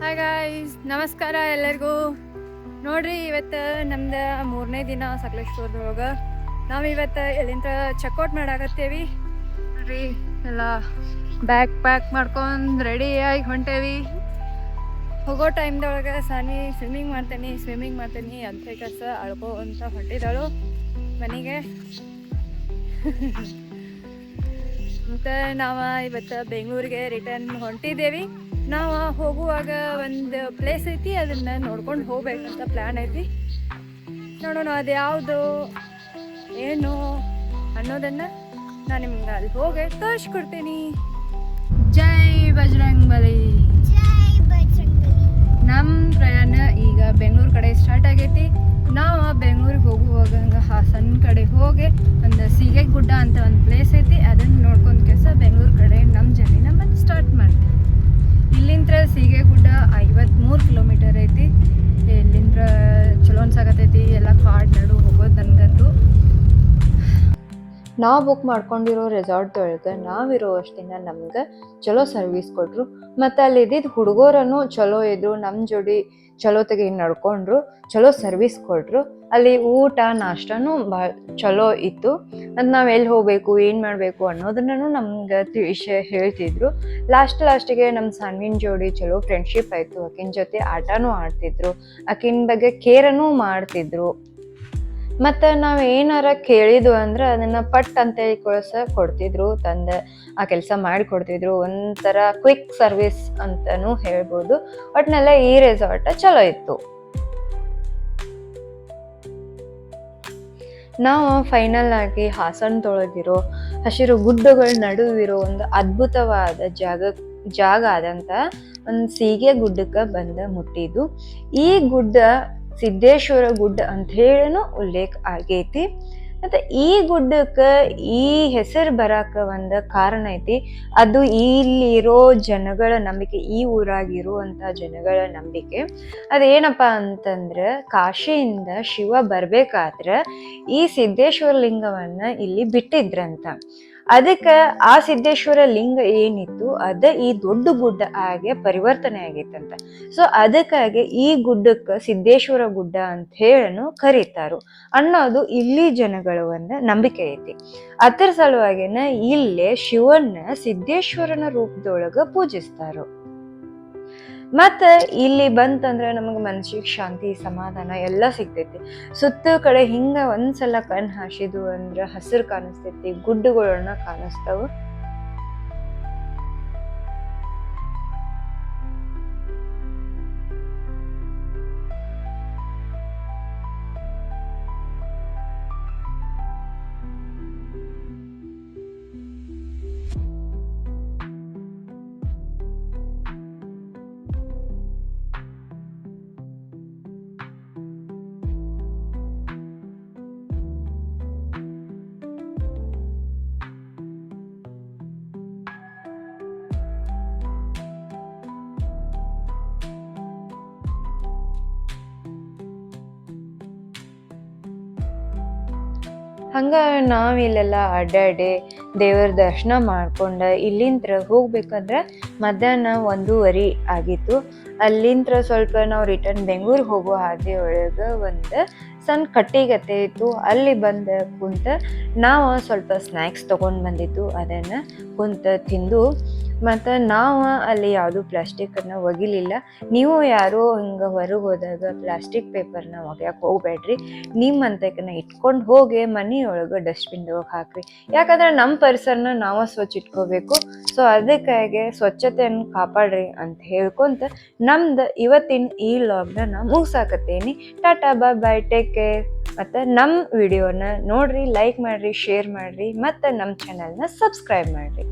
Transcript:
Hi guys, ನಮಸ್ಕಾರ ಎಲ್ಲರಿಗೂ. ನೋಡ್ರಿ, ಇವತ್ತು ನಮ್ದು 3ನೇ ದಿನ ಸಕಲೇಶ್ಪುರದೊಳಗೆ. ನಾವು ಇವತ್ತು ಎಲ್ಲಿಂದ ಚೆಕ್ಔಟ್ ಮಾಡಾಕತ್ತೇವಿ. ನೋಡ್ರಿ, ಎಲ್ಲ ಬ್ಯಾಗ್ ಪ್ಯಾಕ್ ಮಾಡ್ಕೊಂಡು ರೆಡಿಯಾಗಿ ಹೊಂಟೇವಿ. ಹೋಗೋ ಟೈಮ್ದೊಳಗೆ ಸಾನಿ ಸ್ವಿಮ್ಮಿಂಗ್ ಮಾಡ್ತೀನಿ ಅಂತ ಕಸ ಅಳ್ಕೊ ಅಂತ ಹೊಂಟಿದಳು ಮನೆಗೆ. ಮತ್ತು ನಾವು ಇವತ್ತು ಬೆಂಗಳೂರಿಗೆ ರಿಟರ್ನ್ ಹೊಂಟಿದ್ದೇವೆ. ನಾವು ಹೋಗುವಾಗ ಒಂದು ಪ್ಲೇಸ್ ಐತಿ, ಅದನ್ನು ನೋಡ್ಕೊಂಡು ಹೋಗ್ಬೇಕಂತ ಪ್ಲ್ಯಾನ್ ಐತಿ. ನೋಡೋಣ ಅದು ಯಾವುದು ಏನು ಅನ್ನೋದನ್ನು ನಾನು ನಿಮ್ಗೆ ಅಲ್ಲಿ ಹೋಗಿ ತೋರಿಸ್ಕೊಡ್ತೀನಿ. ಜೈ ಬಜರಂಗ್ ಬಲಿ. ನಮ್ಮ ಪ್ರಯಾಣ ಈಗ ಬೆಂಗಳೂರು ಕಡೆ ಸ್ಟಾರ್ಟ್ ಆಗೈತಿ. ನಾವು ಬೆಂಗಳೂರಿಗೆ ಹೋಗುವಾಗ ಹಂಗೆ ಹಾಸನ ಕಡೆ ಹೋಗಿ ಒಂದು ಸೀಗೆ ಗುಡ್ಡ ಅಂತ ಒಂದು ಪ್ಲೇಸ್ ಐತಿ, ಅದನ್ನು ನೋಡ್ಕೊಂಡು ಕೆಲಸ ಬೆಂಗಳೂರು ಕಡೆ ನಮ್ಮ ಜರ್ನಿನ ಮತ್ತೆ ಸ್ಟಾರ್ಟ್ ಮಾಡ್ತೀವಿ. ಇಲ್ಲಿಂದ ಸೀಗೆ ಗುಡ್ಡ 53 ಕಿಲೋಮೀಟರ್ ಐತಿ. ಇಲ್ಲಿಂದ ಚಲೋ ಅನ್ಸಾಕತ್ತೈತಿ, ಎಲ್ಲ ಕಾಡು ನಡು ಹೋಗೋದು ನನಗಂತೂ. ನಾವು ಬುಕ್ ಮಾಡ್ಕೊಂಡಿರೋ ರೆಸಾರ್ಟ್ದೊಳಗೆ ನಾವಿರೋ ಅಷ್ಟಿನ ನಮ್ಗೆ ಚಲೋ ಸರ್ವಿಸ್ ಕೊಟ್ಟರು. ಮತ್ತು ಅಲ್ಲಿ ಇದ್ದಿದ್ದು ಹುಡುಗರನ್ನು ಚಲೋ ಇದ್ರು, ನಮ್ಮ ಜೋಡಿ ಚಲೋ ತೆಗಿ ನಡ್ಕೊಂಡ್ರು, ಚಲೋ ಸರ್ವಿಸ್ ಕೊಟ್ಟರು. ಅಲ್ಲಿ ಊಟ ನಾಷ್ಟನೂ ಭಾಳ ಚಲೋ ಇತ್ತು. ಅದು ನಾವು ಎಲ್ಲಿ ಹೋಗಬೇಕು ಏನು ಮಾಡಬೇಕು ಅನ್ನೋದನ್ನು ನಮ್ಗೆ ಹೇಳ್ತಿದ್ರು. ಲಾಸ್ಟಿಗೆ ನಮ್ಮ ಸಣ್ಣಿನ ಜೋಡಿ ಚಲೋ ಫ್ರೆಂಡ್ಶಿಪ್ ಆಯಿತು. ಆಕಿನ ಜೊತೆ ಆಟನೂ ಆಡ್ತಿದ್ರು, ಆಕಿನ ಬಗ್ಗೆ ಕೇರನೂ ಮಾಡ್ತಿದ್ರು. ಮತ್ತು ನಾವು ಏನಾರ ಕೇಳಿದ್ವು ಅಂದ್ರೆ ಅದನ್ನು ಪಟ್ ಅಂತೇಳಿ ಕೊಡ್ತಿದ್ರು, ತಂದು ಆ ಕೆಲಸ ಮಾಡಿಕೊಡ್ತಿದ್ರು. ಒಂಥರ ಕ್ವಿಕ್ ಸರ್ವಿಸ್ ಅಂತಲೂ ಹೇಳ್ಬೋದು. ಒಟ್ಟಿನೆಲ್ಲ ಈ ರೆಸಾರ್ಟ್ ಚಲೋ ಇತ್ತು. ನಾವು ಫೈನಲ್ ಆಗಿ ಹಾಸನದೊಳಗಿರೋ ಹಸಿರು ಗುಡ್ಡಗಳ ನಡುವಿರೋ ಒಂದು ಅದ್ಭುತವಾದ ಜಾಗ ಆದಂಥ ಒಂದು ಸೀಗೆ ಗುಡ್ಡಕ್ಕೆ ಮುಟ್ಟಿದ್ದು. ಈ ಗುಡ್ಡ ಸಿದ್ದೇಶ್ವರ ಗುಡ್ಡ ಅಂತ ಹೇಳನು ಉಲ್ಲೇಖ ಆಗೈತಿ. ಮತ್ತು ಈ ಗುಡ್ಡಕ್ಕೆ ಈ ಹೆಸರು ಬರಾಕ ಒಂದು ಕಾರಣ ಐತಿ. ಅದು ಇಲ್ಲಿರೋ ಜನಗಳ ನಂಬಿಕೆ, ಈ ಊರಾಗಿರುವಂಥ ಜನಗಳ ನಂಬಿಕೆ. ಅದೇನಪ್ಪ ಅಂತಂದ್ರೆ, ಕಾಶಿಯಿಂದ ಶಿವ ಬರ್ಬೇಕಾದ್ರೆ ಈ ಸಿದ್ದೇಶ್ವರ ಲಿಂಗವನ್ನ ಇಲ್ಲಿ ಬಿಟ್ಟಿದ್ರಂತ. ಅದಕ್ಕೆ ಆ ಸಿದ್ದೇಶ್ವರ ಲಿಂಗ ಏನಿತ್ತು ಅದ ಈ ದೊಡ್ಡ ಗುಡ್ಡ ಆಗಿ ಪರಿವರ್ತನೆ ಆಗೈತಂತ. ಸೊ ಅದಕ್ಕಾಗಿ ಈ ಗುಡ್ಡಕ್ಕೆ ಸಿದ್ದೇಶ್ವರ ಗುಡ್ಡ ಅಂತ ಹೇಳನು ಕರೀತಾರು ಅನ್ನೋದು ಇಲ್ಲಿ ಜನಗಳ ಒಂದು ನಂಬಿಕೆ ಐತಿ. ಅದರ ಸಲುವಾಗಿನ ಇಲ್ಲೇ ಶಿವನ ಸಿದ್ದೇಶ್ವರನ ರೂಪದೊಳಗ ಪೂಜಿಸ್ತಾರು. ಮತ್ತು ಇಲ್ಲಿ ಬಂತಂದ್ರೆ ನಮಗೆ ಮನಸ್ಸಿಗೆ ಶಾಂತಿ ಸಮಾಧಾನ ಎಲ್ಲ ಸಿಗ್ತೈತಿ. ಸುತ್ತ ಕಡೆ ಹಿಂಗೆ ಒಂದ್ಸಲ ಕಣ್ಣು ಹಾಸಿದ್ವು ಅಂದ್ರೆ ಹಸಿರು ಕಾಣಿಸ್ತೈತಿ, ಗುಡ್ಡಗಳನ್ನ ಕಾಣಿಸ್ತಾವ. ಹಂಗೆ ನಾವಿಲ್ಲೆಲ್ಲ ಅಡ್ಡಾಡಿ ದೇವರ ದರ್ಶನ ಮಾಡ್ಕೊಂಡು ಇಲ್ಲಿಂದ ಹೋಗ್ಬೇಕಂದ್ರೆ ಮಧ್ಯಾಹ್ನ 1:30 ಆಗಿತ್ತು. ಅಲ್ಲಿಂದ ಸ್ವಲ್ಪ ನಾವು ರಿಟರ್ನ್ ಬೆಂಗಳೂರು ಹೋಗೋ ಹಾದಿ ಒಳಗೆ ಒಂದು ಸಣ್ಣ ಕಟ್ಟಿಗತ್ತೆ ಇತ್ತು. ಅಲ್ಲಿ ಬಂದು ಕುಂತ ನಾವು ಸ್ವಲ್ಪ ಸ್ನ್ಯಾಕ್ಸ್ ತೊಗೊಂಡು ಬಂದಿತ್ತು, ಅದನ್ನು ಕುಂತ ತಿಂದು. ಮತ್ತು ನಾವು ಅಲ್ಲಿ ಯಾವುದೂ ಪ್ಲಾಸ್ಟಿಕ್ಕನ್ನು ಒಗಿಲಿಲ್ಲ. ನೀವು ಯಾರೋ ಹಿಂಗೆ ಹೊರಗೆ ಹೋದಾಗ ಪ್ಲಾಸ್ಟಿಕ್ ಪೇಪರ್ನ ಒಗ್ಯಕ್ಕೆ ಹೋಗ್ಬೇಡ್ರಿ. ನಿಮ್ಮಂತಕನ್ನ ಇಟ್ಕೊಂಡು ಹೋಗಿ ಮನೆಯೊಳಗೆ ಡಸ್ಟ್ಬಿನ್ದೊಳಗೆ ಹಾಕ್ರಿ. ಯಾಕಂದ್ರೆ ನಮ್ಮ ಪರಿಸರನ ನಾವು ಸ್ವಚ್ಛ ಇಟ್ಕೋಬೇಕು. ಸೊ ಅದಕ್ಕಾಗಿ ಸ್ವಚ್ಛತೆಯನ್ನು ಕಾಪಾಡ್ರಿ ಅಂತ ಹೇಳ್ಕೊಂತ ನಮ್ದು ಇವತ್ತಿನ ಈ ವ್ಲಾಗ್ನ ನಾನು ಮುಗಿಸಾಕತ್ತೇನಿ. ಟಾಟಾ, ಬಾಯ್, ಟೇಕ್ ಕೇರ್. ಮತ್ತು ನಮ್ಮ ವಿಡಿಯೋನ ನೋಡ್ರಿ, ಲೈಕ್ ಮಾಡಿರಿ, ಶೇರ್ ಮಾಡಿರಿ, ಮತ್ತು ನಮ್ಮ ಚಾನಲ್ನ ಸಬ್ಸ್ಕ್ರೈಬ್ ಮಾಡಿರಿ.